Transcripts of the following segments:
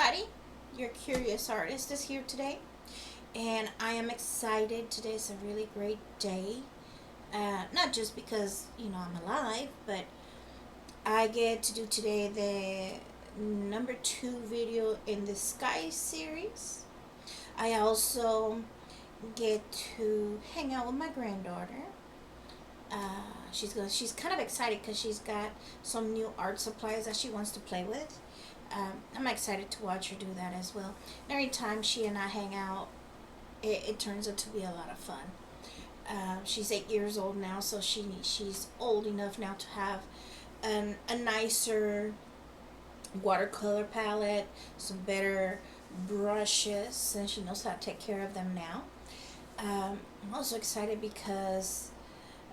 everybody, your curious artist is here today, and I am excited. Today is a really great day. Not just because I'm alive, but I get to do today the number 2 video in the Sky series. I also get to hang out with my granddaughter. She's kind of excited because she's got some new art supplies that she wants to play with. I'm excited to watch her do that as well. Every time she and I hang out, it turns out to be a lot of fun. She's 8 years old now, so she's old enough now to have a nicer watercolor palette, some better brushes, and she knows how to take care of them now. I'm also excited because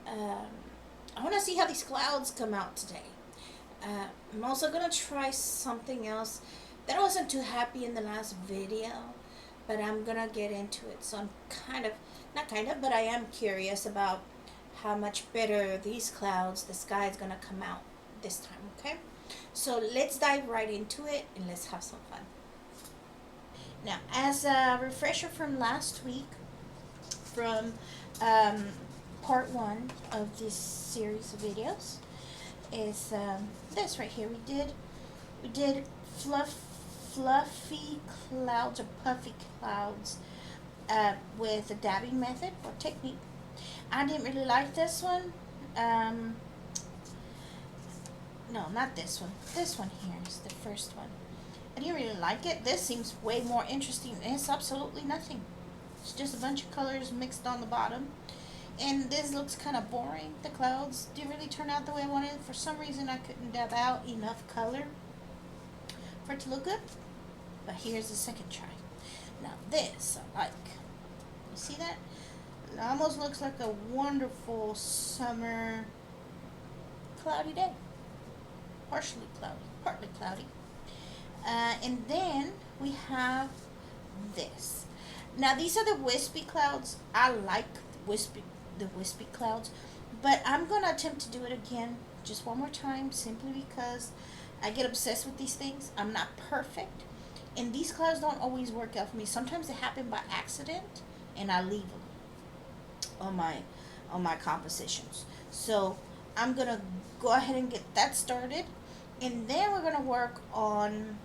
I want to see how these clouds come out today. I'm also going to try something else that I wasn't too happy in the last video, but I'm going to get into it. So I'm but I am curious about how much better these clouds, the sky is going to come out this time, okay? So let's dive right into it and let's have some fun. Now, as a refresher from last week, from part 1 of this series of videos, is this right here. We did fluffy clouds or puffy clouds with the dabbing method or technique. I didn't really like this one. No, not this one. This one here is the first one. I didn't really like it. This seems way more interesting. It's absolutely nothing. It's just a bunch of colors mixed on the bottom. And this looks kind of boring. The clouds didn't really turn out the way I wanted. For some reason, I couldn't dab out enough color for it to look good. But here's the second try. Now this I like. You see that? It almost looks like a wonderful summer cloudy day. Partially cloudy, partly cloudy. And then we have this. Now these are the wispy clouds. I like the wispy clouds, but I'm gonna attempt to do it again just one more time, simply because I get obsessed with these things. I'm not perfect, and these clouds don't always work out for me. Sometimes they happen by accident, and I leave them on my compositions. So I'm gonna go ahead and get that started, and then we're gonna work on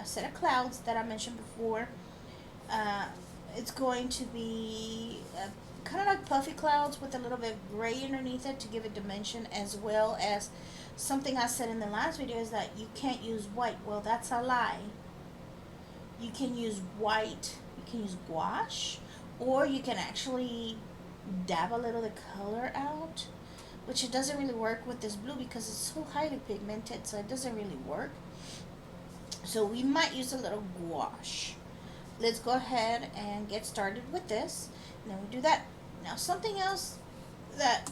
a set of clouds that I mentioned before. It's going to be kind of like puffy clouds with a little bit of gray underneath it to give it dimension, as well as something I said in the last video is that you can't use white. Well, that's a lie. You can use white, you can use gouache, or you can actually dab a little of the color out, which it doesn't really work with this blue because it's so highly pigmented, so it doesn't really work. So we might use a little gouache. Let's go ahead and get started with this, and then we do that. Now, something else that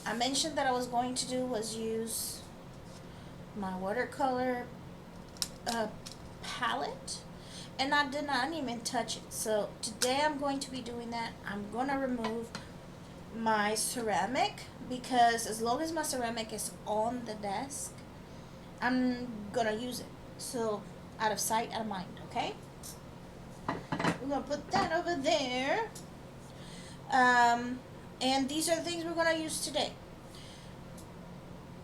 I mentioned that I was going to do was use my watercolor palette, and I didn't even touch it. So today I'm going to be doing that. I'm going to remove my ceramic, because as long as my ceramic is on the desk, I'm going to use it. So out of sight, out of mind, okay? We're going to put that over there. And these are the things we're going to use today.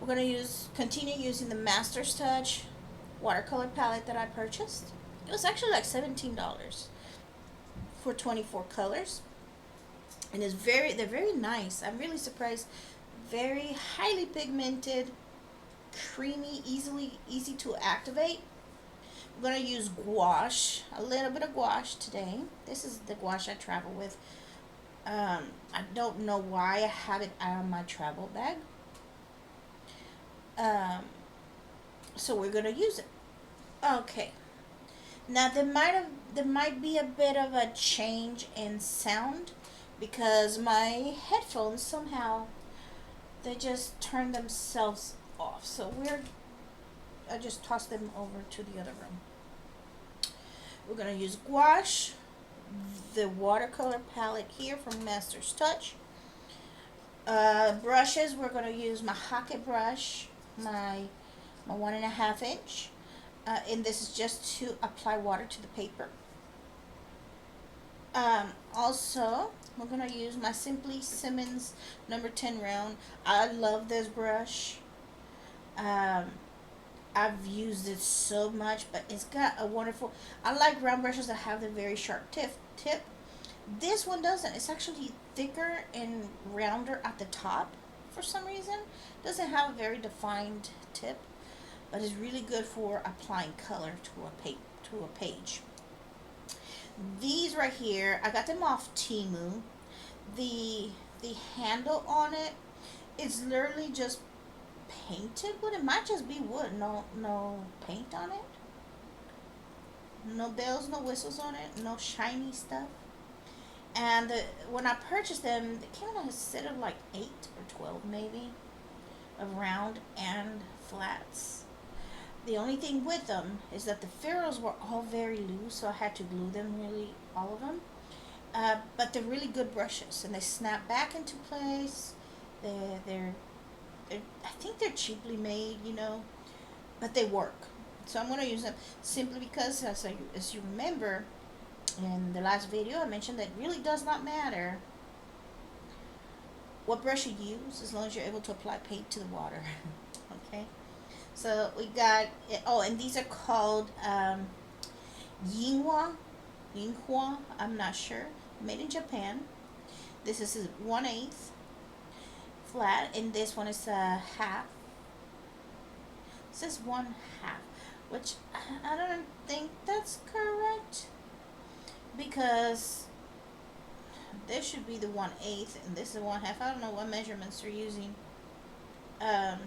We're going to continue using the Master's Touch watercolor palette that I purchased. It was actually like $17 for 24 colors. And they're very nice. I'm really surprised. Very highly pigmented, creamy, easy to activate. I'm going to use gouache, a little bit of gouache today. This is the gouache I travel with. I don't know why I have it out of my travel bag. So we're going to use it. Okay. Now there might be a bit of a change in sound because my headphones somehow they just turn themselves off. So I just tossed them over to the other room. We're going to use gouache, the watercolor palette here from Master's Touch. Brushes, we're going to use my Hocket brush, my 1.5 inch. and this is just to apply water to the paper. Also, we're gonna use my Simply Simmons number 10 round. I love this brush. Um, I've used it so much, but it's got a wonderful. I like round brushes that have the very sharp tip. This one doesn't. It's actually thicker and rounder at the top for some reason. Doesn't have a very defined tip, but it's really good for applying color to a page. These right here, I got them off Temu. The the handle on it is literally just painted wood. It might just be wood. No paint on it. No bells, no whistles on it. No shiny stuff. And when I purchased them, they came in a set of like 8 or 12 maybe, of round and flats. The only thing with them is that the ferrules were all very loose, so I had to glue them, really, all of them. But they're really good brushes, and they snap back into place. They're, they're, I think they're cheaply made, but they work. So I'm going to use them simply because, as you remember, in the last video I mentioned that it really does not matter what brush you use as long as you're able to apply paint to the water. Okay, so we got and these are called Yinghua, I'm not sure, made in Japan. This is 1/8 flat, and this one is a half. It says 1/2, which I don't think that's correct, because this should be the 1/8 and this is 1/2. I don't know what measurements they're using. And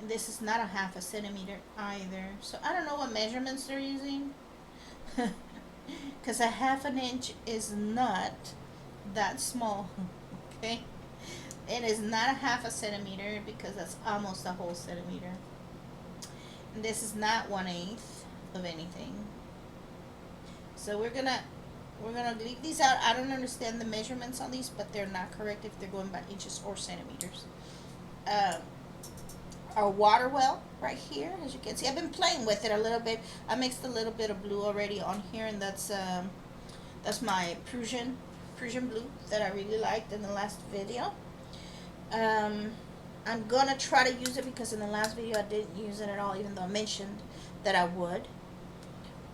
this is not a 1/2 centimeter either, so I don't know what measurements they're using. Because a 1/2 inch is not that small. Okay, it is not a 1/2 centimeter, because that's almost a whole centimeter. And this is not 1/8 of anything. So we're gonna leave these out. I don't understand the measurements on these, but they're not correct if they're going by inches or centimeters. Our water well right here, as you can see, I've been playing with it a little bit. I mixed a little bit of blue already on here, and that's my Prussian blue that I really liked in the last video. I'm gonna try to use it, because in the last video I didn't use it at all, even though I mentioned that I would.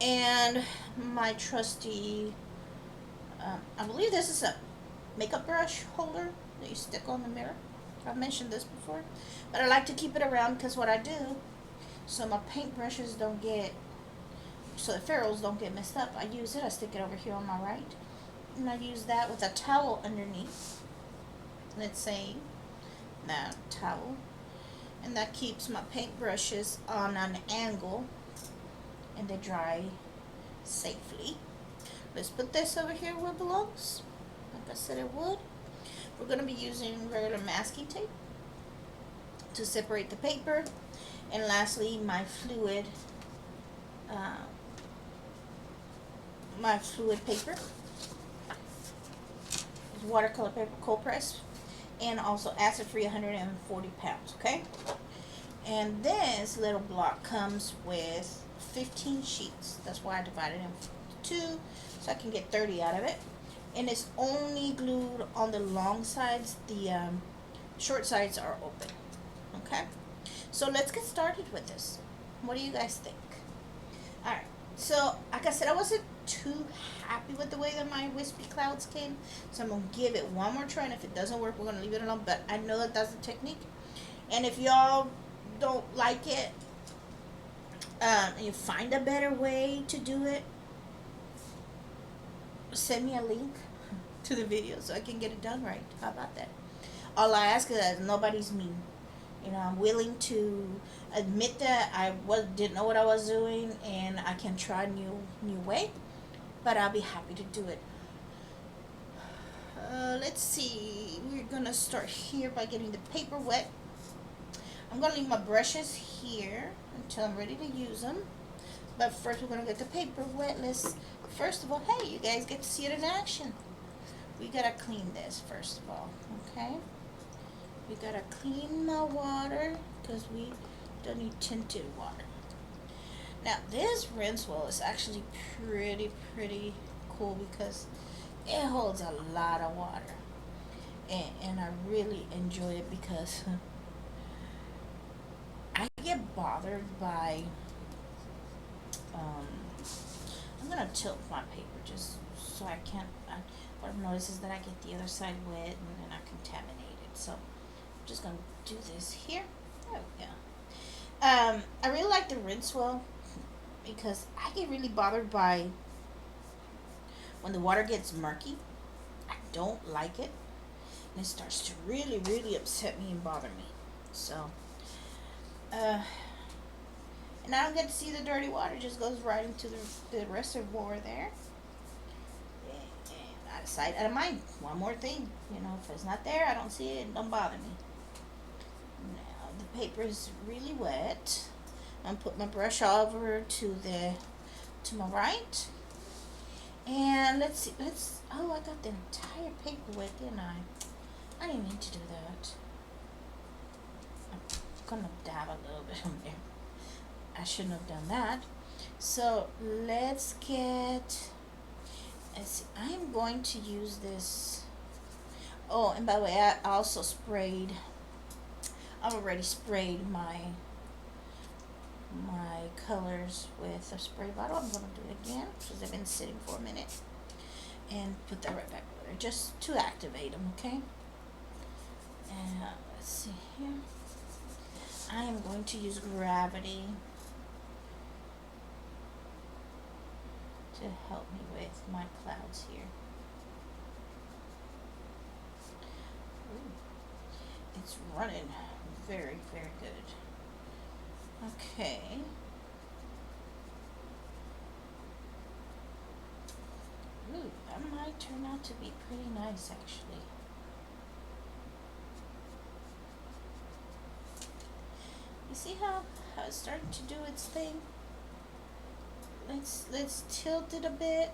And my trusty, I believe this is a makeup brush holder that you stick on the mirror. I've mentioned this before, but I like to keep it around, because what I do, so my paint brushes don't get, so the ferrules don't get messed up, I use it, I stick it over here on my right, and I use that with a towel underneath. Let's say that towel, and that keeps my paint brushes on an angle, and they dry safely. Let's put this over here where it belongs, like I said it would. We're going to be using regular masking tape to separate the paper, and lastly my fluid paper, watercolor paper, cold press, and also acid free, 140 pounds. Okay, and this little block comes with 15 sheets. That's why I divided it into 2, so I can get 30 out of it. And it's only glued on the long sides. The short sides are open. Okay, so let's get started with this. What do you guys think? Alright, so like I said, I wasn't too happy with the way that my wispy clouds came, so I'm going to give it one more try, and if it doesn't work, we're going to leave it alone. But I know that that's the technique, and if y'all don't like it, and you find a better way to do it, send me a link to the video so I can get it done right. How about that? All I ask is that nobody's mean. I'm willing to admit that I didn't know what I was doing, and I can try a new way, but I'll be happy to do it. Let's see. We're gonna start here by getting the paper wet. I'm gonna leave my brushes here until I'm ready to use them. But first, we're gonna get the paper wet. First of all, hey, you guys get to see it in action. We gotta clean this first of all, okay? We gotta clean my water, because we don't need tinted water. Now this rinse well is actually pretty cool because it holds a lot of water, and I really enjoy it because I get bothered by um, I'm gonna tilt my paper just so I can't. What I've noticed is that I get the other side wet and then I contaminate it. So I'm just gonna do this here. There we go. I really like the rinse well because I get really bothered by when the water gets murky. I don't like it, and it starts to really upset me and bother me. So, uh, and I don't get to see the dirty water; it just goes right into the reservoir there. And out of sight, out of mind. One more thing, if it's not there, I don't see it. It don't bother me. Now the paper is really wet. I'm put my brush over to my right. And let's see, oh, I got the entire paper wet, didn't I? I didn't mean to do that. I'm gonna dab a little bit on there. I shouldn't have done that. So let's see, I'm going to use this. Oh, and by the way, I've already sprayed my colors with a spray bottle. I'm going to do it again because they've been sitting for a minute, and put that right back over there just to activate them, okay? And let's see here. I am going to use gravity to help me with my clouds here. Ooh, it's running very good. Okay. Ooh, that might turn out to be pretty nice, actually. You see how it's starting to do its thing? Let's tilt it a bit.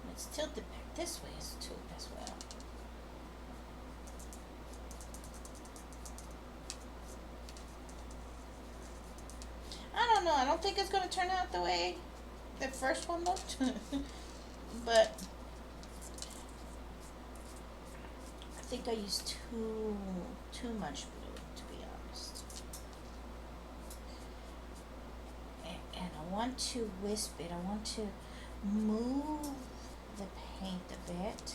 Let's tilt it back this way too as well. I don't know. I don't think it's going to turn out the way the first one looked. But I think I used too much blue, to be honest. And I want to wisp it. I want to move the paint a bit.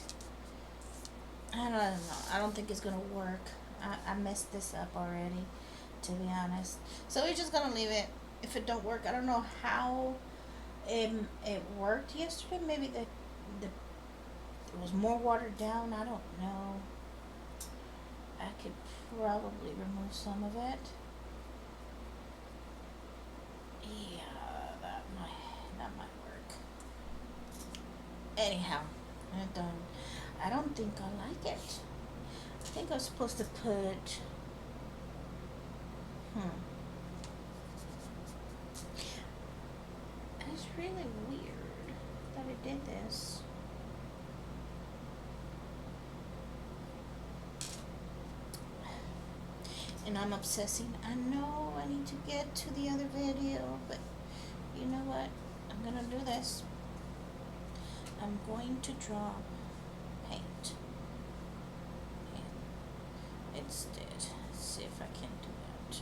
I don't know. I don't think it's going to work. I messed this up already, to be honest. So we're just going to leave it. If it don't work, I don't know how it worked yesterday. Maybe it was more watered down. I don't know. I could probably remove some of it. Yeah, that might work. Anyhow, I'm done. I don't think I like it. I think I was supposed to put It's really weird that it did this. And I'm obsessing. I know I need to get to the other video, but you know what? I'm gonna do this. I'm going to draw paint. And instead, let's see if I can do that.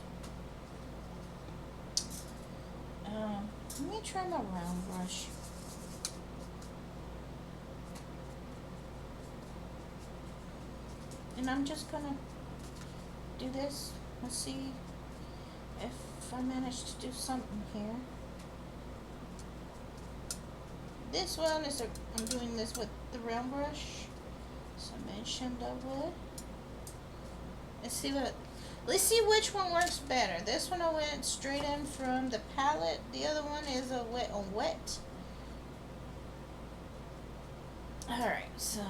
Let me try my round brush. And I'm just gonna do this. Let's see if I manage to do something here. This one is I'm doing this with the round brush. So I mentioned I would. Let's see which one works better. This one I went straight in from the palette. The other one is a wet. Alright, so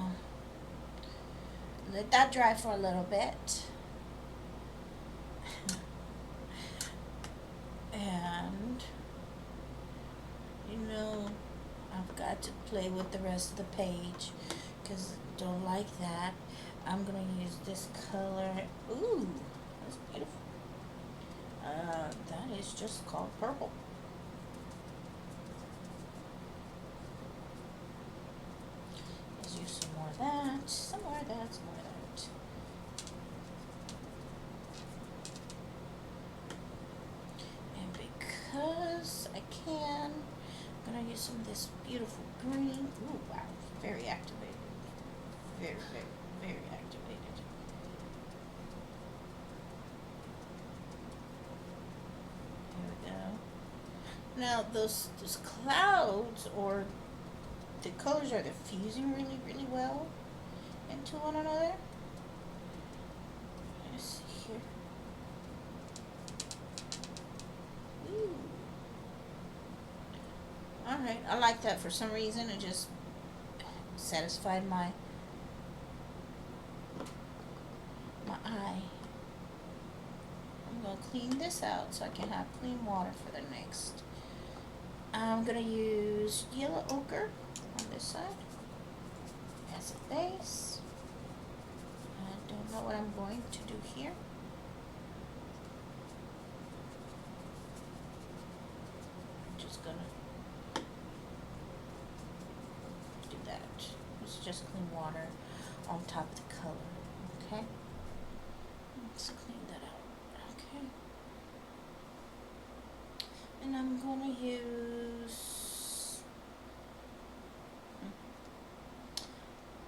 let that dry for a little bit. And I've got to play with the rest of the page because I don't like that. I'm gonna use this color. Ooh, that's beautiful. That is just called purple. Let's use some more of that, some more of that, some more of that. And because I can, I'm gonna use some of this beautiful green. Ooh, wow, very activated. Very, very, very activated. There we go. Now those clouds, or the colors, are diffusing really, really well into one another. Let's see here. Ooh. Alright, I like that for some reason. It just satisfied my eye. I'm going to clean this out so I can have clean water for the next. I'm going to use yellow ochre on this side as a base. I don't know what I'm going to do here. I'm just going to do that. It's just clean water on top of the color. Okay? Let's clean that out. Okay. And I'm going to use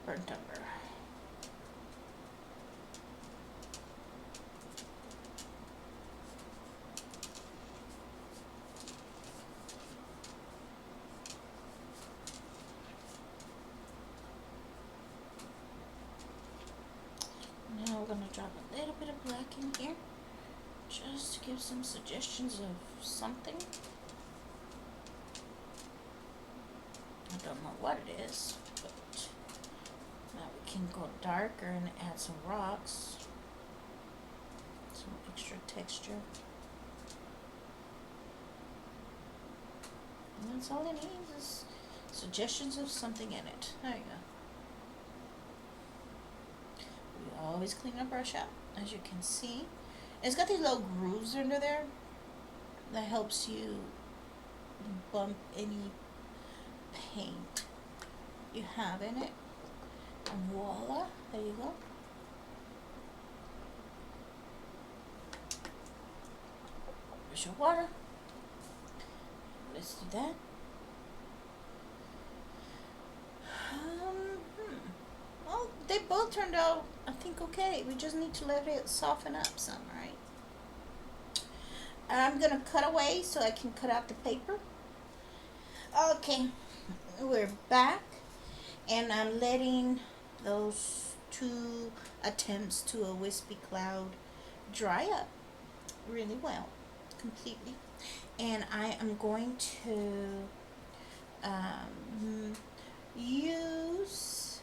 burnt umber. Now we're going to drop a little bit of black in here, just to give some suggestions of something. I don't know what it is, but now we can go darker and add some rocks, some extra texture. And that's all it needs, is suggestions of something in it. There you go. We always clean our brush out, as you can see. It's got these little grooves under there that helps you bump any paint you have in it. And voila, there you go. Brush of water. Let's do that. Well, they both turned out, I think, okay. We just need to let it soften up some, right? I'm gonna cut away so I can cut out the paper. Okay, we're back, and I'm letting those two attempts to a wispy cloud dry up really well, completely. And I am going to use,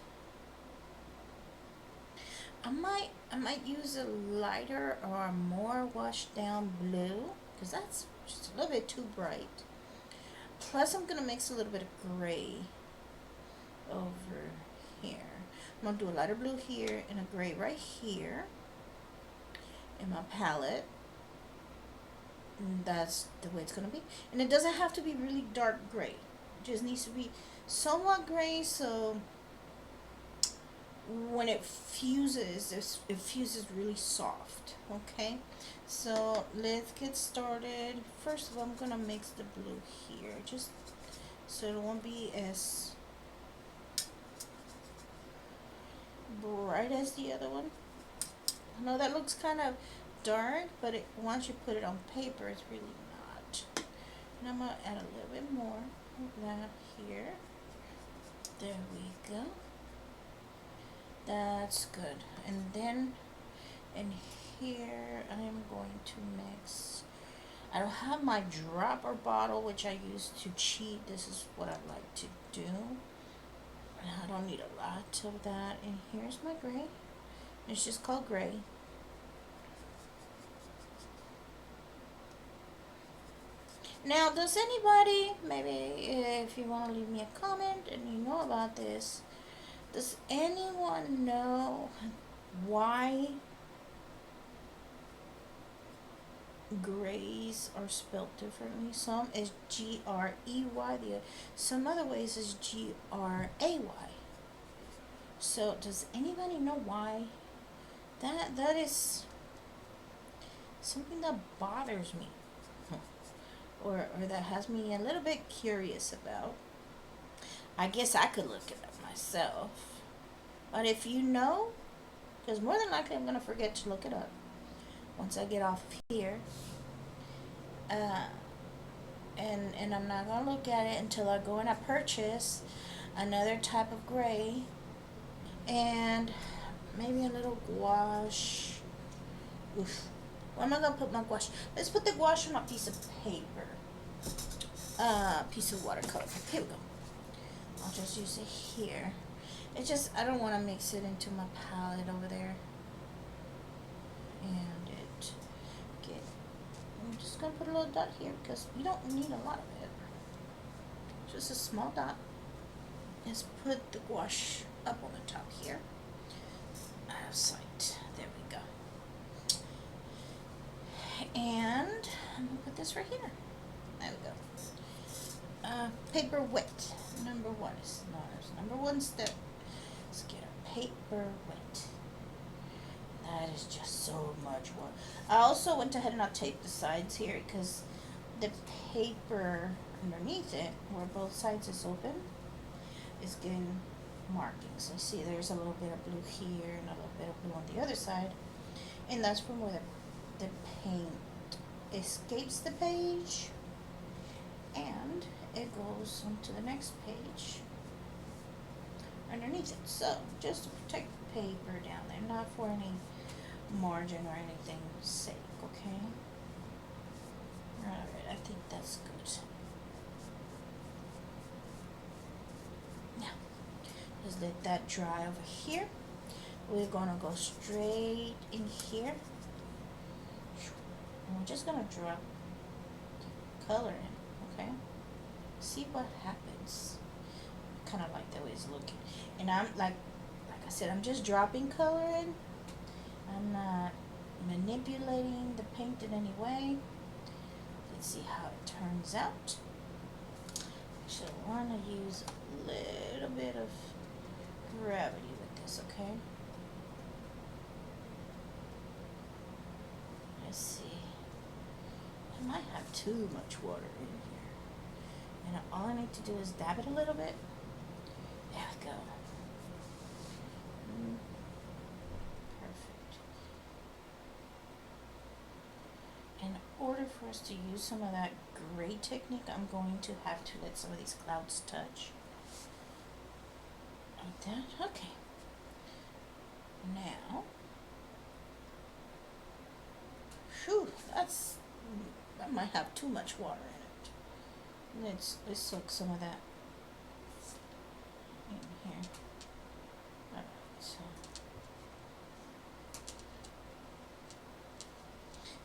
I might use a lighter or a more washed down blue, because that's just a little bit too bright. Plus I'm going to mix a little bit of gray over here. I'm going to do a lighter blue here and a gray right here in my palette. And that's the way it's going to be. And it doesn't have to be really dark gray. It just needs to be somewhat gray, so when it fuses, it fuses really soft. Okay, so let's get started. First of all, I'm gonna mix the blue here, just so it won't be as bright as the other one. I know that looks kind of dark, but once you put it on paper, it's really not. And I'm gonna add a little bit more of that here. There we go. That's good. And then in here, I am going to mix. I don't have my dropper bottle, which I use to cheat. This is what I like to do. And I don't need a lot of that. And here's my gray. It's just called gray. Now, does anybody, maybe if you want to leave me a comment and you know about this, does anyone know why grays are spelled differently. Some is Grey. Some other ways is Gray. So does anybody know why? That is something that bothers me, or that has me a little bit curious about. I guess I could look it up myself, but if you know, because more than likely I'm gonna forget to look it up once I get off of here. Uh, and I'm not gonna look at it until I go and I purchase another type of gray and maybe a little gouache. Oof. Where am I gonna put my gouache? Let's put the gouache on a piece of paper. Piece of watercolor. Here we go. I'll just use it here. It's just I don't want to mix it into my palette over there. And I'm just gonna put a little dot here because you don't need a lot of it. Just a small dot. Let's put the gouache up on the top here. Out of sight. There we go. And I'm gonna put this right here. There we go. Paper wet. Number one is number one step. Let's get our paper wet. That is just so much work. I also went ahead and I taped the sides here because the paper underneath it, where both sides is open, is getting markings. So see there's a little bit of blue here and a little bit of blue on the other side. And that's from where the paint escapes the page and it goes onto the next page underneath it. So just to protect the paper down there, not for any margin or anything sake, okay? Alright, I think that's good. Now, just let that dry over here. We're gonna go straight in here. And we're just gonna drop color in, okay? See what happens. Kind of like the way it's looking. And I'm like I said, I'm just dropping color in. I'm not manipulating the paint in any way. Let's see how it turns out. Actually, I want to use a little bit of gravity with this, okay? Let's see. I might have too much water in here. And all I need to do is dab it a little bit. There we go. Perfect. In order for us to use some of that gray technique, I'm going to have to let some of these clouds touch. Like that. Okay. Now, whew, that might have too much water in it. Let's soak some of that in here. Alright, so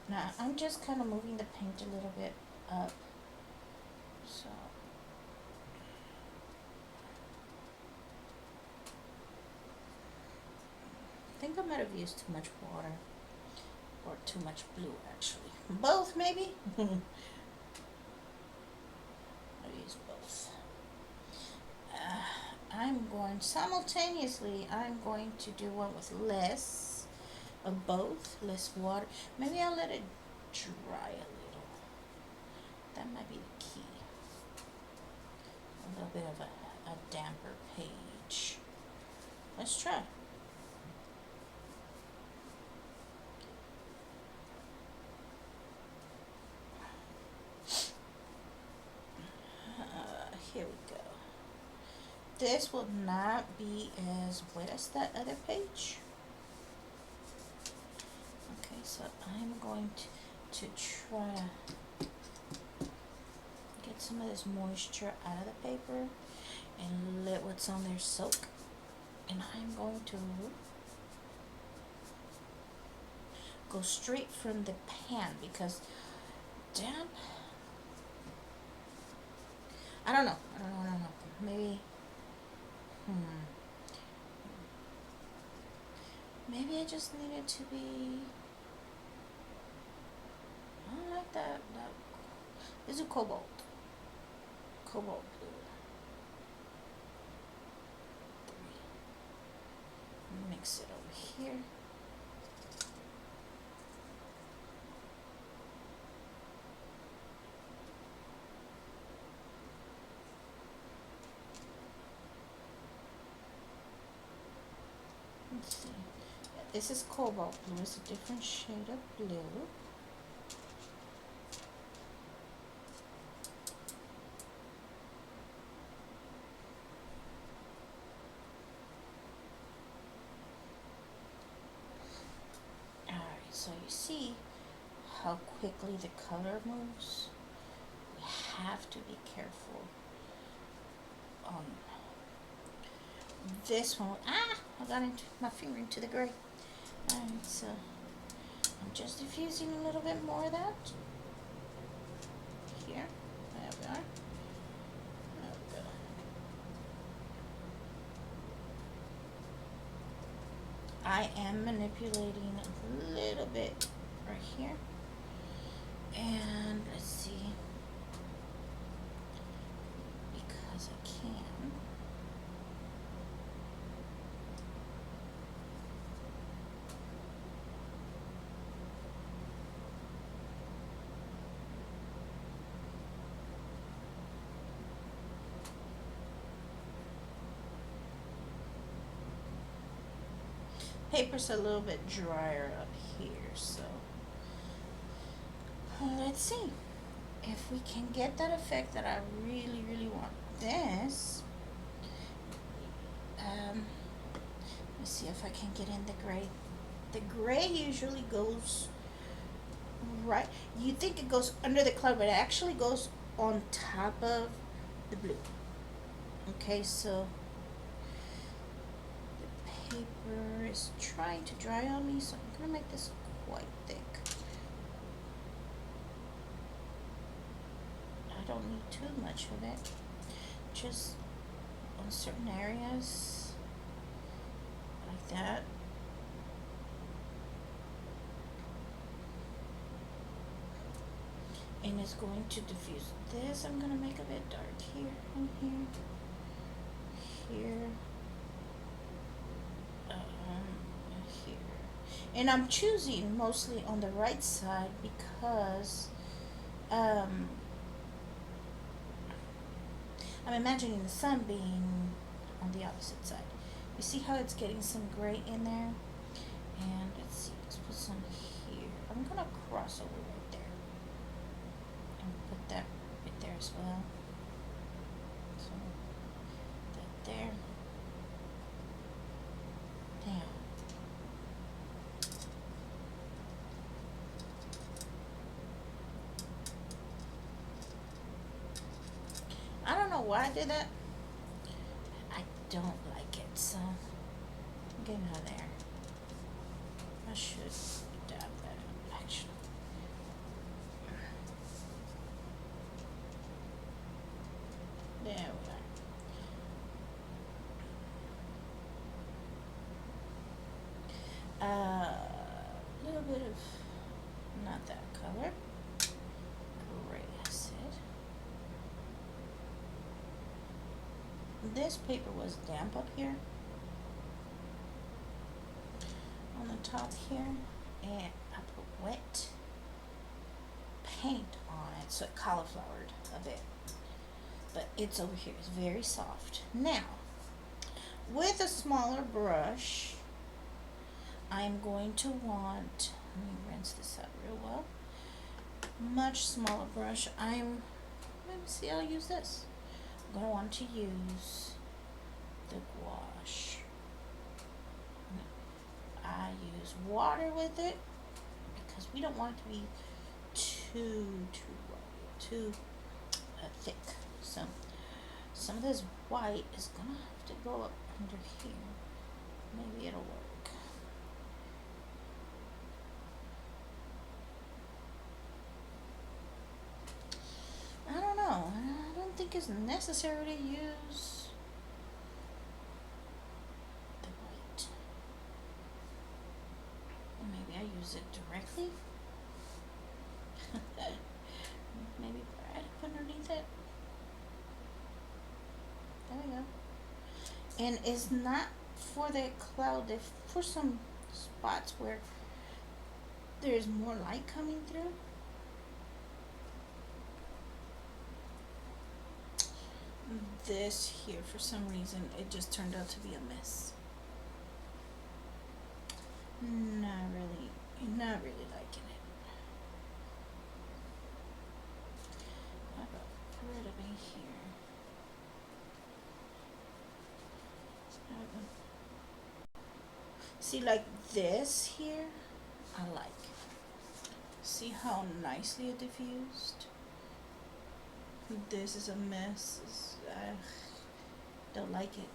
now I'm just kind of moving the paint a little bit up. So I think I might have used too much water. Or too much blue, actually. Both, maybe? I use both. I'm going to do one with less of both, less water. Maybe I'll let it dry a little. That might be the key. A little bit of a damper page. Let's try. Here we go. This will not be as wet as that other page. Okay, so I'm going to try to get some of this moisture out of the paper and let what's on there soak. And I'm going to go straight from the pan because damp. I don't know. Maybe, maybe I just need it to be, that is a cobalt blue. Mix it over here. Let's see. This is cobalt blue. It's a different shade of blue. Alright, so you see how quickly the color moves. We have to be careful on this one. I got into my finger into the gray. Alright, so I'm just diffusing a little bit more of that. Here. There we are. There we go. I am manipulating a little bit right here. And let's see. Because I can. Paper's a little bit drier up here, so let's see if we can get that effect that I really, really want. This, let's see if I can get in the gray. The gray usually goes right. You think it goes under the cloud, but it actually goes on top of the blue. Okay, so paper is trying to dry on me, so I'm gonna make this quite thick. I don't need too much of it, just on certain areas like that. And it's going to diffuse this. I'm gonna make a bit dark here and here, here. Here, and I'm choosing mostly on the right side because I'm imagining the sun being on the opposite side. You see how it's getting some gray in there? And let's see, let's put some here. I'm gonna cross over right there and put that right there as well. So that there. Down. I don't know why I did that. I don't like it, so I'm getting out of there. I should dab that actually. There we are. Little bit of, not that color, gray acid. This paper was damp up here on the top here, and I put wet paint on it, so it cauliflowered a bit, but it's over here. It's very soft. Now, with a smaller brush, I'm going to want, let me rinse this out real well, much smaller brush. Let me see, I'll use this. I'm going to want to use the gouache. I use water with it because we don't want it to be too thick. So some of this white is going to have to go up under here. Maybe it'll work. I don't think it's necessary to use the white. Maybe I use it directly. And it's not for the cloud, if for some spots where there's more light coming through. This here, for some reason, it just turned out to be a mess. Not really liking it. How about rid of me here? See, like this here, I like. See how nicely it diffused? This is a mess. Don't like it.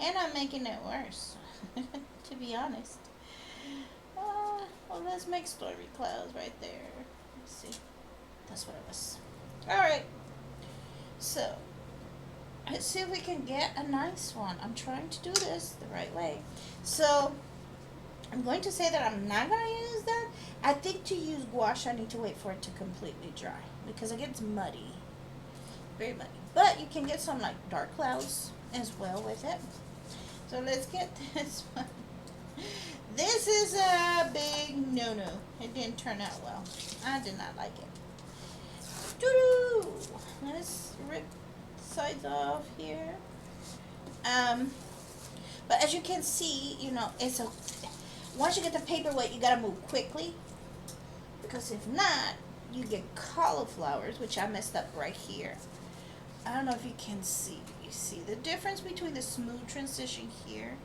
And I'm making it worse, to be honest. Well, let's make stormy clouds right there. Let's see. That's what it was. Alright. So, let's see if we can get a nice one. I'm trying to do this the right way. So, I'm going to say that I'm not going to use that. I think to use gouache, I need to wait for it to completely dry because it gets muddy. Very muddy. But you can get some like dark clouds as well with it. So let's get this one. This is a big no-no. It didn't turn out well. I did not like it. Doo-doo! Let's rip the sides off here. But as you can see, you know, once you get the paper wet, you gotta move quickly. Because if not, you get cauliflowers, which I messed up right here. I don't know if you can see. You see the difference between the smooth transition here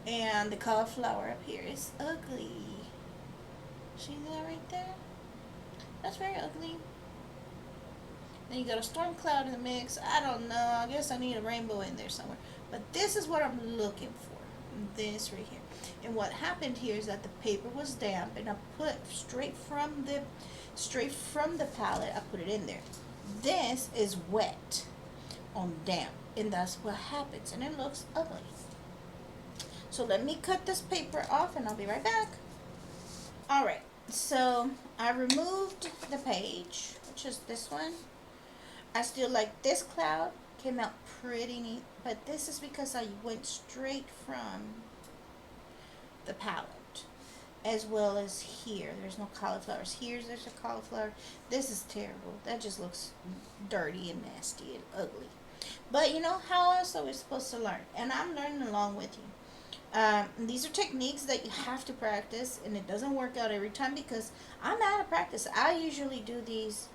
and the cauliflower up here is ugly. See that right there? That's very ugly. Then you got a storm cloud in the mix. I don't know. I guess I need a rainbow in there somewhere. But this is what I'm looking for. This right here. And what happened here is that the paper was damp, and I put straight from the palette. I put it in there. This is wet on damp, and that's what happens, and it looks ugly. So let me cut this paper off, and I'll be right back. All right. So I removed the page, which is this one. I still like this cloud. Came out pretty neat, but this is because I went straight from the palette, as well as here. There's no cauliflowers. There's a cauliflower. This is terrible. That just looks dirty and nasty and ugly. But you know, how else are we supposed to learn? And I'm learning along with you. These are techniques that you have to practice, and it doesn't work out every time because I'm out of practice. I usually do these,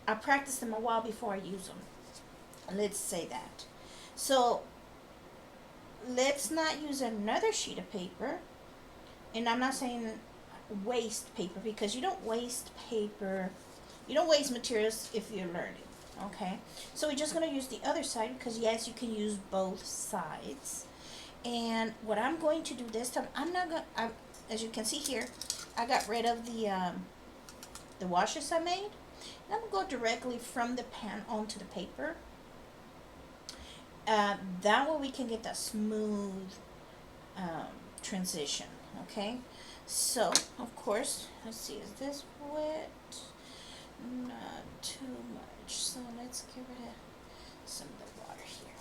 I practice them a while before I use them. Let's say that. So let's not use another sheet of paper. And I'm not saying waste paper, because you don't waste paper. You don't waste materials if you're learning. Okay? So we're just going to use the other side, because yes, you can use both sides. And what I'm going to do this time, as you can see here, I got rid of the washes I made. And I'm going to go directly from the pan onto the paper. That way we can get that smooth transition. Okay, so of course, let's see, is this wet? Not too much. So let's get rid of some of the water here.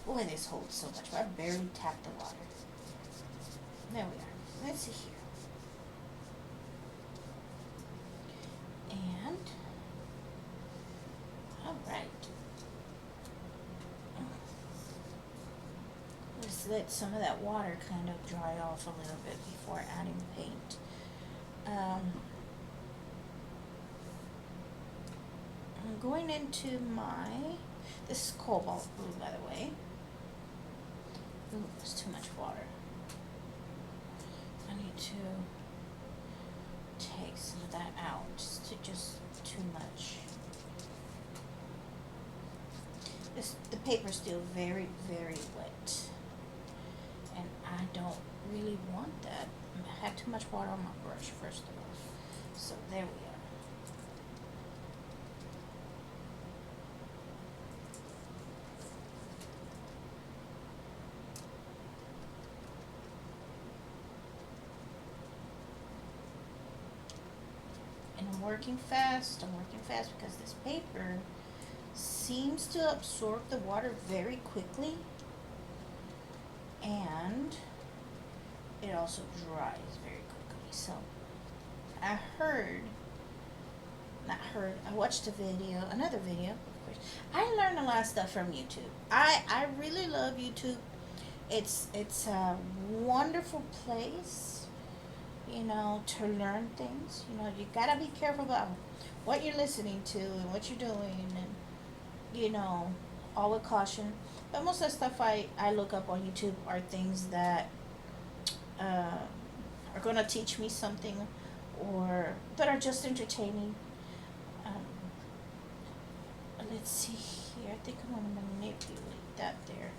Boy, this holds so much. I barely tapped the water. There we are. Let's see here. And all right. Let's let some of that water kind of dry off a little bit before adding paint. I'm going into this is cobalt blue, by the way. Ooh, there's too much water. I need to take some of that out. Just too much. The paper's still very, very wet. And I don't really want that. I had too much water on my brush, first of all. So there we are. And I'm working fast because this paper seems to absorb the water very quickly, and it also dries very quickly. So I heard, not heard, I watched a video, another video, of course. I learned a lot of stuff from YouTube. I really love YouTube. It's a wonderful place, you know, to learn things. You know, you gotta be careful about what you're listening to and what you're doing, and you know, all with caution. But most of the stuff I look up on YouTube are things that uh, are going to teach me something, or that are just entertaining. Um, let's see here. I think I'm going to manipulate that there.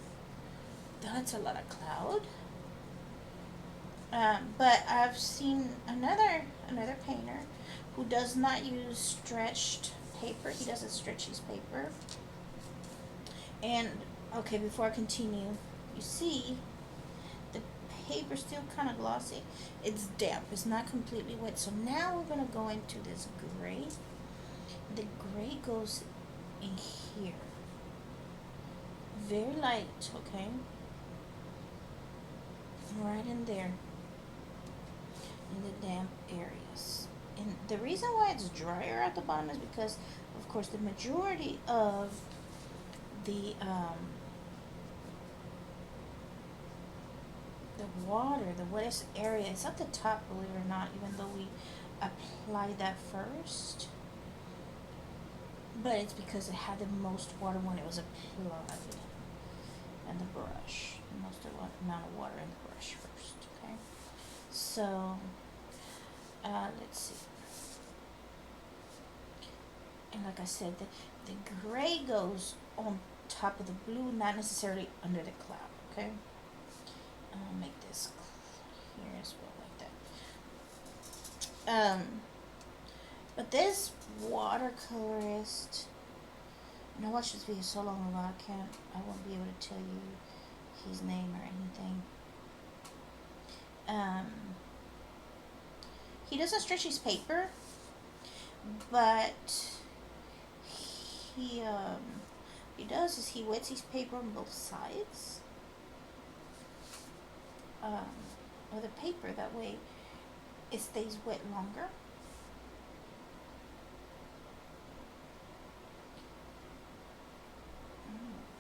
That's a lot of cloud. But I've seen another painter who does not use stretched paper. He doesn't stretch his paper. And okay, before I continue, you see the paper's still kind of glossy. It's damp. It's not completely wet. So now we're gonna go into this gray. The gray goes in here. Very light, okay? Right in there. In the damp areas. And the reason why it's drier at the bottom is because, of course, the majority of the water, the wettest area, is at the top, believe it or not, even though we applied that first. But it's because it had the most water when it was applied. And the brush. Most of the amount of water in the brush first, okay? So, let's see. And like I said, the gray goes on top of the blue, not necessarily under the cloud, okay? I'll make this here as well, like that. But this watercolorist, and I watched this video so long ago, I won't be able to tell you his name or anything. He doesn't stretch his paper, but he does is he wets his paper on both sides of the paper. That way it stays wet longer.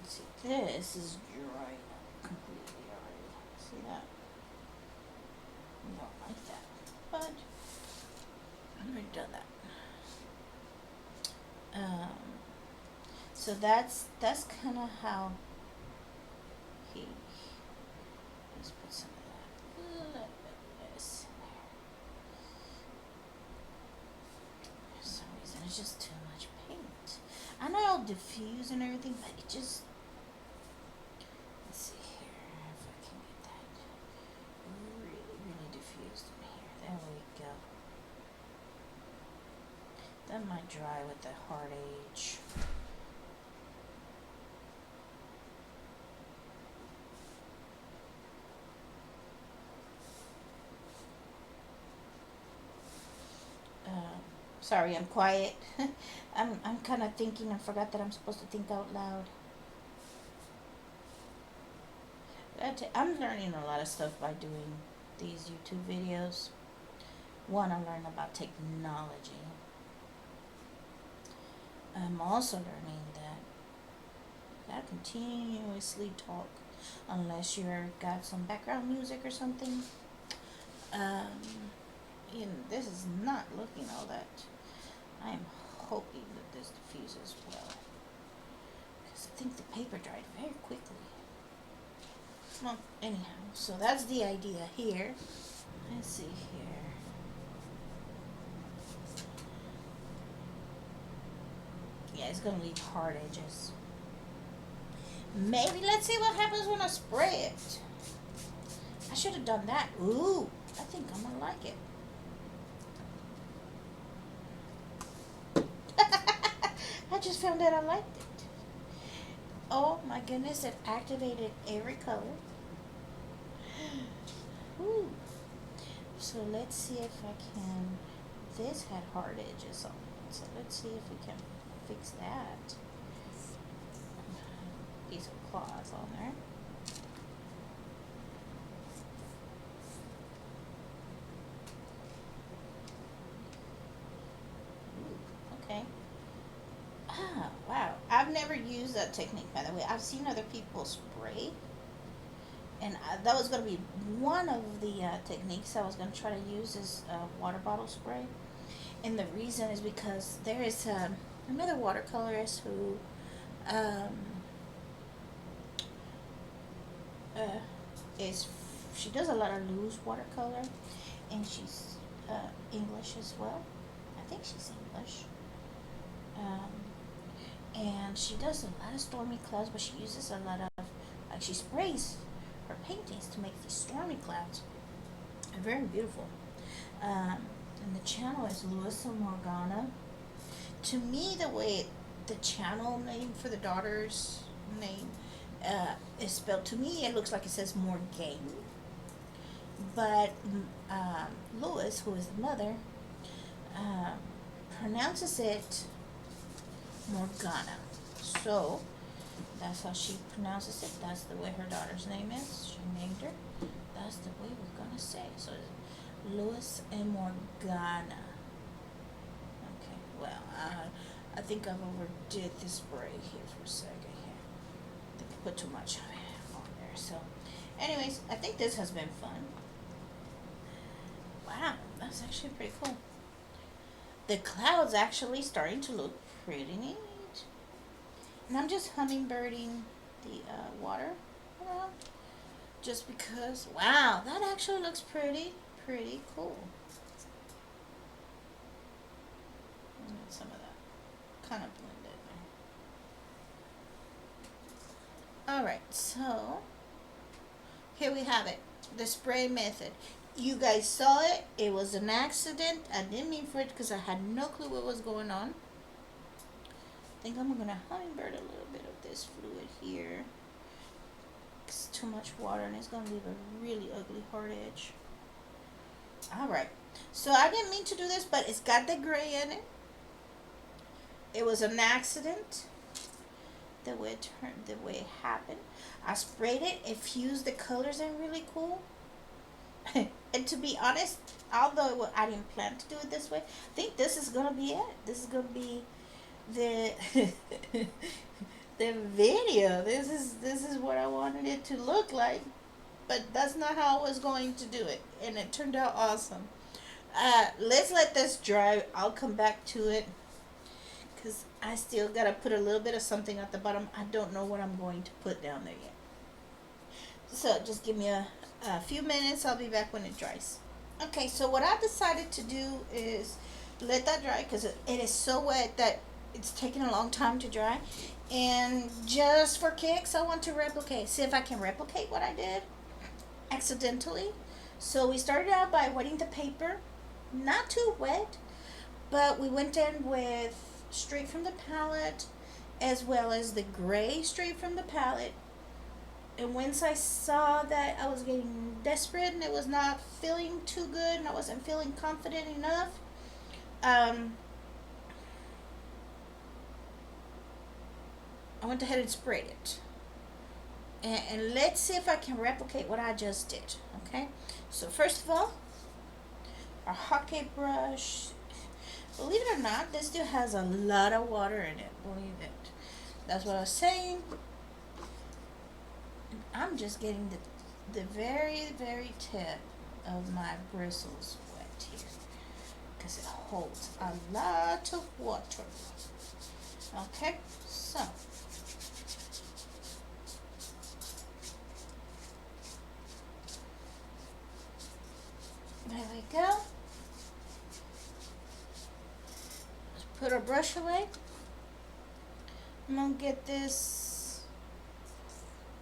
Let's see, this is dry completely already. See that? We don't like that, but I've already done that. So that's kind of how he. Let's put some of that. A little bit of this in there. For some reason, it's just too much paint. I know it'll diffuse and everything, but it just. Let's see here if I can get that really diffused in here. There we go. That might dry with the hard age. Sorry, I'm quiet. I'm kind of thinking. I forgot that I'm supposed to think out loud. I'm learning a lot of stuff by doing these YouTube videos. One, I learned about technology. I'm also learning that you gotta continuously talk unless you're got some background music or something. This is not looking all that. I am hoping that this diffuses well, because I think the paper dried very quickly. Well, anyhow, so that's the idea here. Let's see here. Yeah, it's gonna leave hard edges. Maybe let's see what happens when I spray it. I should have done that. Ooh, I think I'm gonna like it. I just found out I liked it. Oh my goodness, it activated every color. Ooh. So let's see if I can. This had hard edges on it, so let's see if we can fix that. these are claws on there. Ooh, okay. Ah, wow. I've never used that technique, by the way. I've seen other people spray, and that was going to be one of the techniques I was going to try to use is water bottle spray. And the reason is because there is another watercolorist who um, uh, is she does a lot of loose watercolor, and she's English as well. I think she's English. Um, and she does a lot of stormy clouds, but she uses a lot of like she sprays her paintings to make these stormy clouds. They're very beautiful. Um, and the channel is Lewis and Morgana. To me, the way the channel name for the daughter's name is spelled, to me it looks like it says Morgane, but Lewis, who is the mother, um, pronounces it Morgana. So that's how she pronounces it. That's the way her daughter's name is. She named her. That's the way we're gonna say it. So it's Lewis and Morgana. Okay. Well, I think I've overdid this spray here for a second here. I think I put too much on there. So, anyways, I think this has been fun. Wow, that's actually pretty cool. The clouds actually starting to look pretty neat. And I'm just hummingbirding the water around just because, wow, that actually looks pretty cool. Get some of that kind of blended there. Alright, so here we have it. The spray method. You guys saw it. It was an accident. I didn't mean for it because I had no clue what was going on. I think I'm going to hummingbird a little bit of this fluid here. It's too much water and it's going to leave a really ugly hard edge. Alright, so I didn't mean to do this, but it's got the gray in it. It was an accident. The way it happened. I sprayed it. It fused the colors in really cool. And to be honest, although I didn't plan to do it this way, I think this is going to be it. This is going to be the the video. This is what I wanted it to look like, but that's not how I was going to do it, and it turned out awesome. Let's let this dry. I'll come back to it because I still gotta put a little bit of something at the bottom. I don't know what I'm going to put down there yet, so just give me a few minutes. I'll be back when it dries. Okay, so what I decided to do is let that dry because it is so wet that it's taking a long time to dry, and just for kicks I want to see if I can replicate what I did accidentally. So we started out by wetting the paper, not too wet, but we went in with straight from the palette as well as the gray straight from the palette. And once I saw that I was getting desperate and it was not feeling too good and I wasn't feeling confident enough, I went ahead and sprayed it. And let's see if I can replicate what I just did. Okay, so first of all, our hockey brush. Believe it or not, this still has a lot of water in it. Believe it. That's what I was saying. And I'm just getting the very tip of my bristles wet here because it holds a lot of water. Okay, so there we go. Let's put our brush away. I'm gonna get this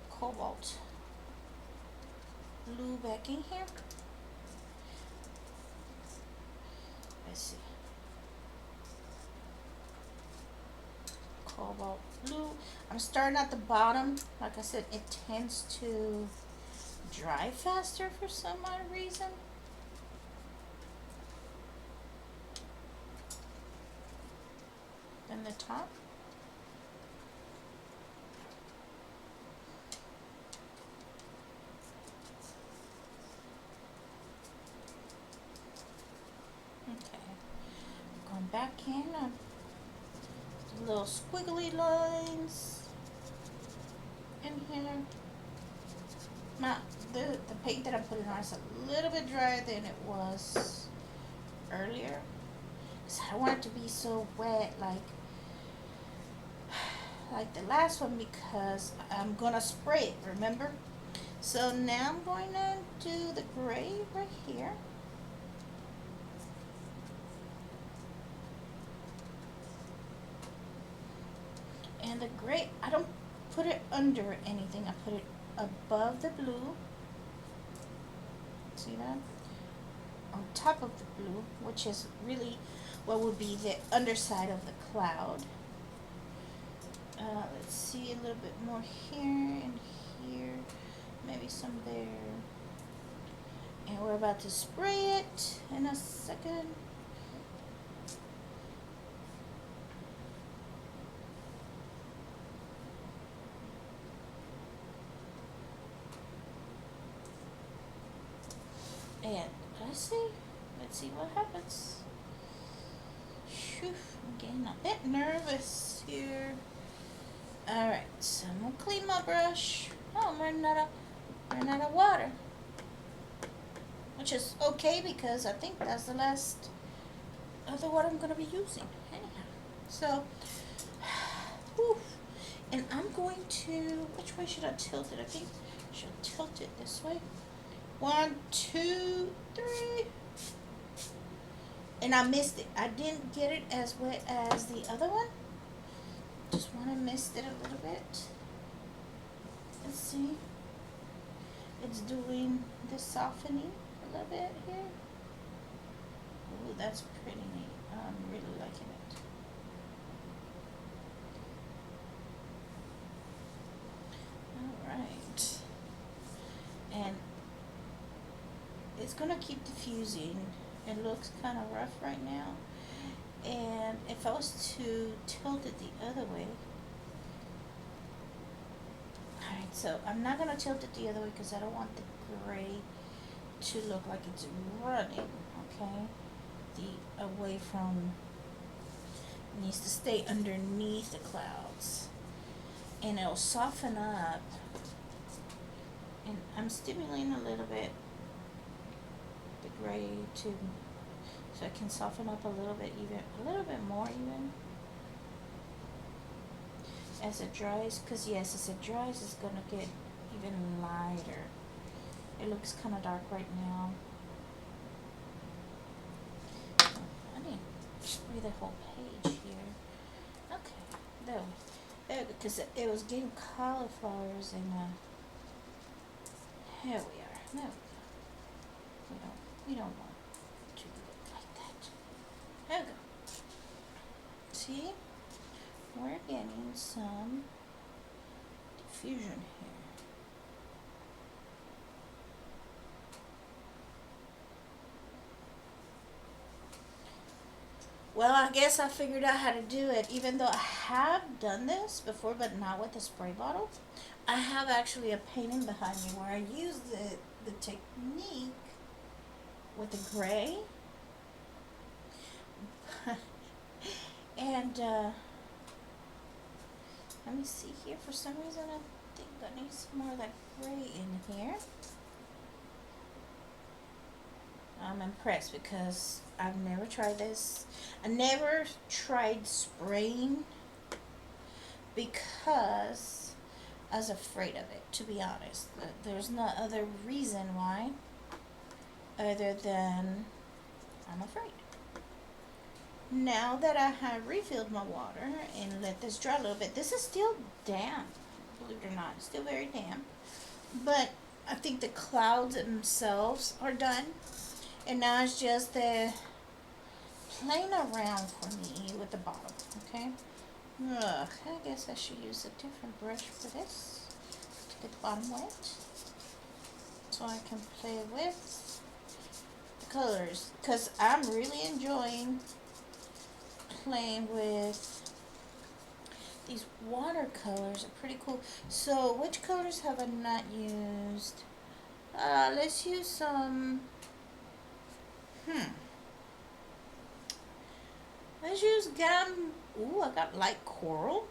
cobalt blue back in here. Let's see. Cobalt blue. I'm starting at the bottom. Like I said, it tends to dry faster for some odd reason. Than the top. kind of little squiggly lines in here. Now, the paint that I'm putting on is a little bit drier than it was earlier. Because I don't want it to be so wet like the last one, because I'm going to spray it, remember? So now I'm going to do the gray right here. And the gray, I don't put it under anything. I put it above the blue. See that? On top of the blue, which is really what would be the underside of the cloud. Let's see a little bit more here and here. Maybe some there. And we're about to spray it in a second. And let's see what happens. Phew, I'm getting a bit nervous here. Alright, so I'm gonna clean my brush. Oh, I'm running out of water. Which is okay, because I think that's the last of the water I'm gonna be using. Anyhow. So whew. And I'm going to, which way should I tilt it? I think I should tilt it this way. 1, 2, 3. And I missed it. I didn't get it as wet as the other one. Just want to missed it a little bit. Let's see. It's doing the softening a little bit here. Ooh, that's pretty neat. I'm really liking it. Alright. And it's going to keep diffusing. It looks kind of rough right now. And if I was to tilt it the other way. Alright, so I'm not going to tilt it the other way because I don't want the gray to look like it's running, okay? The away from, it needs to stay underneath the clouds. And it'll soften up. And I'm stimulating a little bit the gray to, so it can soften up a little bit more even as it dries, because yes, as it dries it's going to get even lighter. It looks kind of dark right now. I need to spray the whole page here. Okay, there, because it was getting cauliflowers and here we are. There we go. We don't want to do it like that. There we go. See? We're getting some diffusion here. Well, I guess I figured out how to do it, even though I have done this before, but not with a spray bottle. I have actually a painting behind me where I use the technique with the gray. And let me see here. For some reason, I think I need some more of that gray in here. I'm impressed because I've never tried this. I never tried spraying because I was afraid of it, to be honest. There's no other reason why other than I'm afraid. Now that I have refilled my water and let this dry a little bit, this is still damp, believe it or not. It's still very damp. But I think the clouds themselves are done. And now it's just the playing around for me with the bottom, okay? Ugh, I guess I should use a different brush for this to get the bottom wet. So I can play with the colors. Because I'm really enjoying playing with these watercolors. Are pretty cool. So which colors have I not used? Let's use some Let's use Ooh, I got light coral.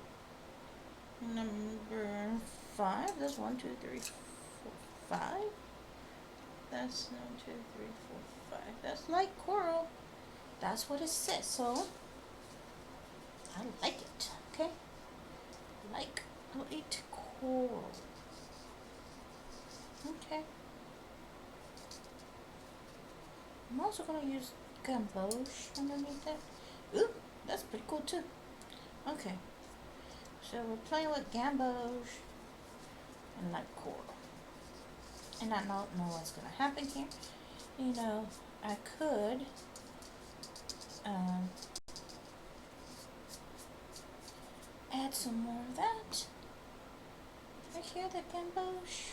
Number 5. That's 1, 2, 3, 4, 5. That's 1, 2, 3, 4, 5. That's light coral. That's what it says. So I like it. Okay. Like light coral. Okay. I'm also gonna use gamboge underneath that. Ooh, that's pretty cool too. Okay. So we're playing with gamboge and light coral. And I don't know what's gonna happen here. You know, I could add some more of that. Right here, the gamboge.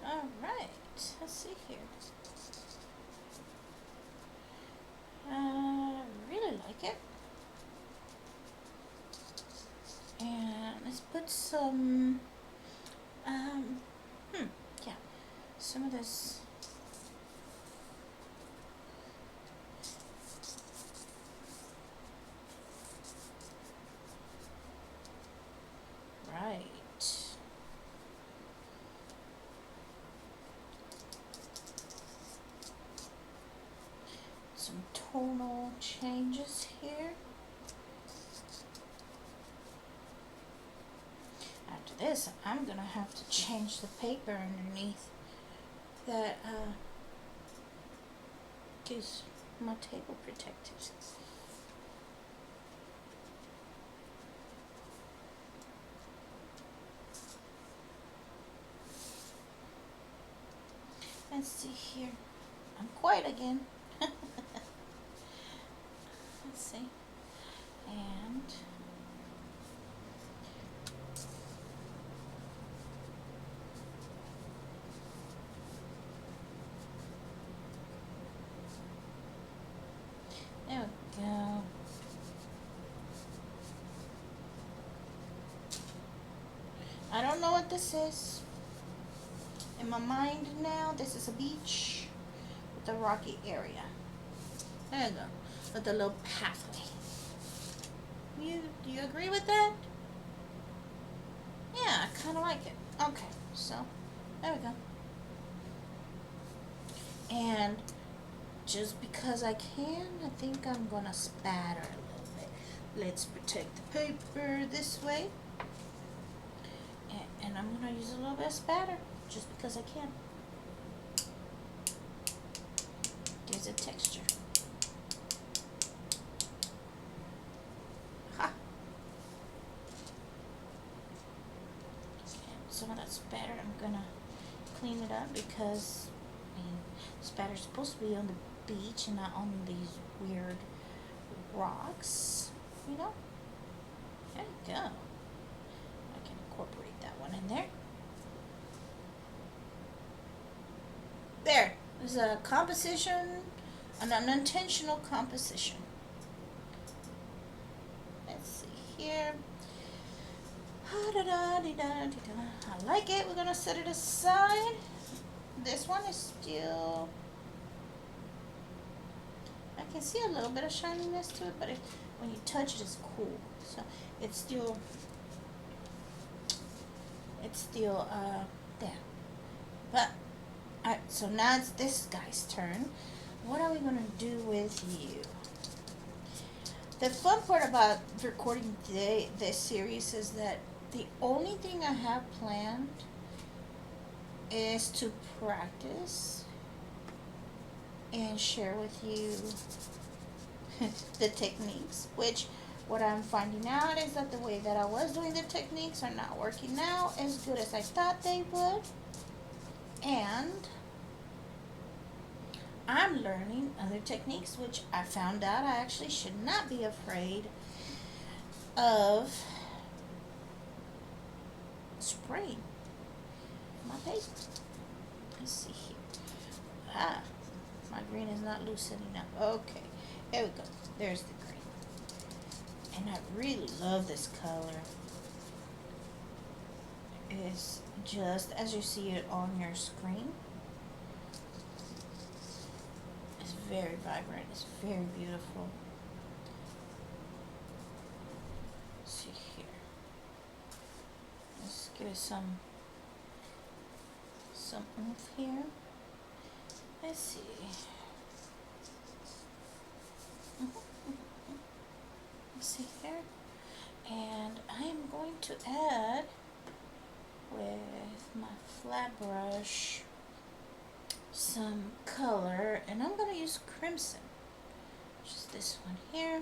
Alright, let's see here. I really like it. And let's put some, yeah, some of this. Right. Some tonal changes here. After this, I'm gonna have to change the paper underneath that gives my table protectors. Let's see here. I'm quiet again. Let's see. And there we go. I don't know what this is. In my mind now, this is a beach with a rocky area. There you go. With a little pathway. Do you agree with that? Yeah, I kind of like it. Okay, so there we go. And just because I can, I think I'm gonna spatter a little bit. Let's protect the paper this way. And I'm gonna use a little bit of spatter just because I can. Gives it texture. Ha! And some of that spatter, I'm gonna clean it up because spatter's supposed to be on the beach and not on these weird rocks, you know? There you go. I can incorporate that one in there. There. There's a composition, an unintentional composition. Let's see here. I like it. We're going to set it aside. This one is still, I can see a little bit of shininess to it, but when you touch it, it's cool. So it's still there. But alright, so now it's this guy's turn. What are we gonna do with you? The fun part about recording this series is that the only thing I have planned is to practice and share with you the techniques, which what I'm finding out is that the way that I was doing the techniques are not working now as good as I thought they would, and I'm learning other techniques, which I found out I actually should not be afraid of spraying my paper. Let's see here. My green is not loosening up. Okay, there we go. There's the green. And I really love this color. It's just as you see it on your screen. It's very vibrant. It's very beautiful. Let's see here. Let's give it some oomph here. Let's see. Let's see here. And I am going to add with my flat brush some color, and I'm going to use crimson, which is this one here.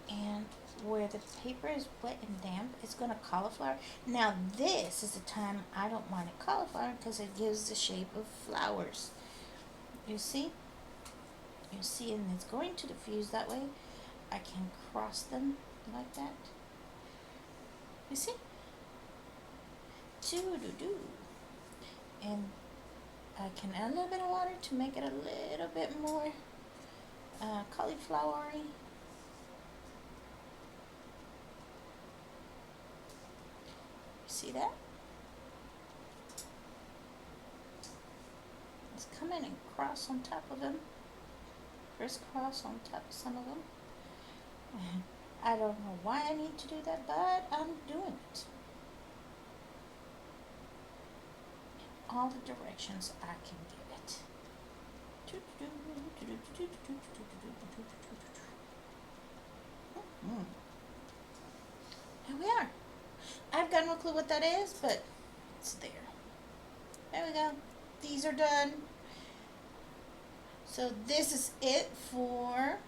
And where the paper is wet and damp, it's going to cauliflower. Now this is the time I don't mind it cauliflower because it gives the shape of flowers. You see? You see, and it's going to diffuse that way. I can cross them like that. You see? Doo-doo-doo. And I can add a little bit of water to make it a little bit more cauliflowery. See that? Let's come in and cross on top of them. Crisscross on top of some of them. I don't know why I need to do that, but I'm doing it. All the directions I can give it. Here we are. I've got no clue what that is, but it's there. There we go. These are done. So this is it for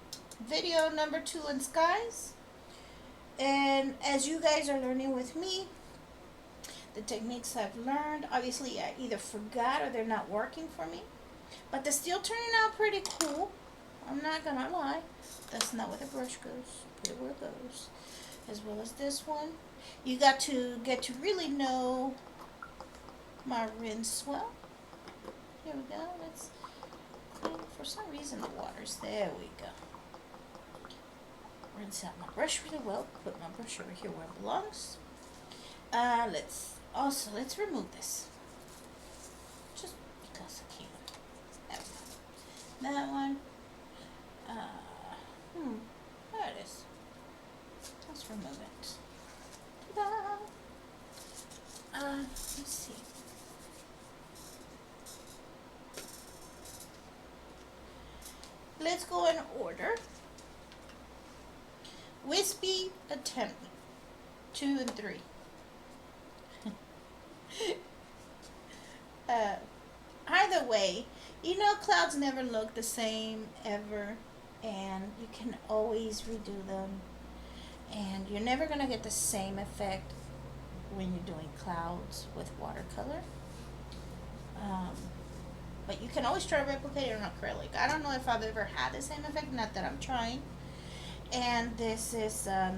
video number 2 in skies. And as you guys are learning with me, the techniques I've learned, obviously I either forgot or they're not working for me. But they're still turning out pretty cool. I'm not gonna lie. That's not where the brush goes. Put it where it goes. As well as this one. You got to get to really know my rinse well. Here we go. Let's clean. For some reason the water's there. We go. Rinse out my brush really well. Put my brush over here where it belongs. Let's remove this. Just because I can. There we go. That one. There it is. Let's remove it. Let's see. Let's go in order. Wispy attempt 2 and 3. Either way, you know clouds never look the same ever, and you can always redo them. And you're never going to get the same effect when you're doing clouds with watercolor. But you can always try to replicate it on acrylic. I don't know if I've ever had the same effect, not that I'm trying. And this is, I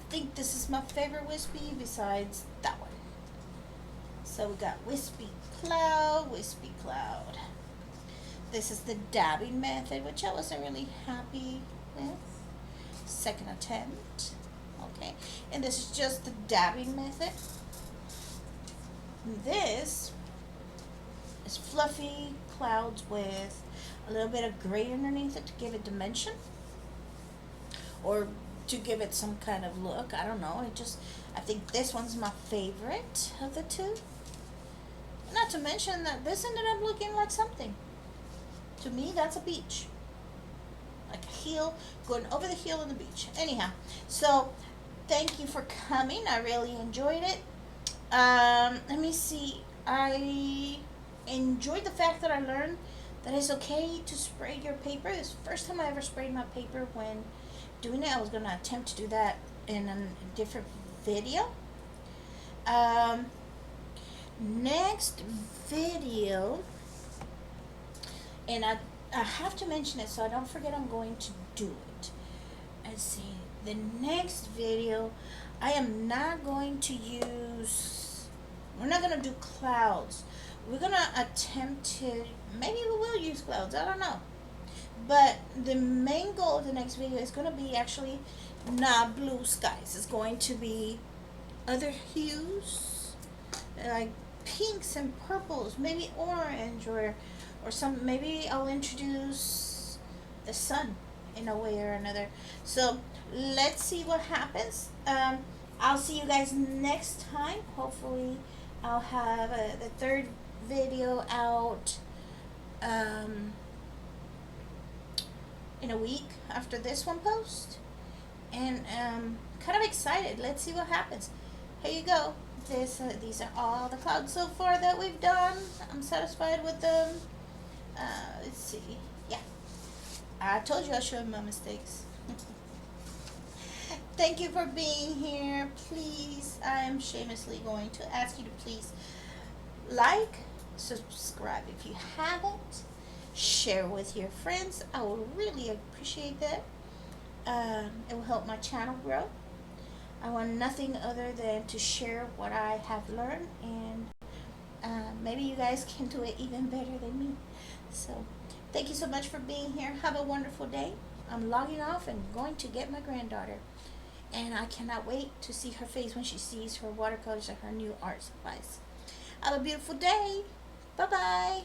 think this is my favorite wispy besides that one. So we got wispy cloud, wispy cloud. This is the dabbing method, which I wasn't really happy with. Second attempt. Okay, and this is just the dabbing method. This is fluffy clouds with a little bit of gray underneath it to give it dimension, or to give it some kind of look. I don't know. I think this one's my favorite of the two. Not to mention that this ended up looking like something. To me, that's a beach. Like a heel, going over the heel on the beach. Anyhow, so thank you for coming. I really enjoyed it. Let me see. I enjoyed the fact that I learned that it's okay to spray your paper. This is the first time I ever sprayed my paper when doing it. I was going to attempt to do that in a different video. Next video, and I have to mention it so I don't forget I'm going to do it. Let's see. The next video, I am not going to use, we're not going to do clouds. We're going to attempt to, maybe we will use clouds, I don't know. But the main goal of the next video is going to be actually not blue skies. It's going to be other hues, like pinks and purples, maybe orange, or some, maybe I'll introduce the sun in a way or another. So let's see what happens. I'll see you guys next time. Hopefully I'll have the third video out um, in a week after this one post. And kind of excited. Let's see what happens. Here you go. These are all the clouds so far that we've done. I'm satisfied with them. Let's see. Yeah, I told you I'll show you my mistakes. Thank you for being here. Please, I am shamelessly going to ask you to please like, subscribe if you haven't, share with your friends. I will really appreciate that. It will help my channel grow. I want nothing other than to share what I have learned, and maybe you guys can do it even better than me. So thank you so much for being here. Have a wonderful day. I'm logging off and going to get my granddaughter, and I cannot wait to see her face when she sees her watercolors and her new art supplies. Have a beautiful day. Bye bye.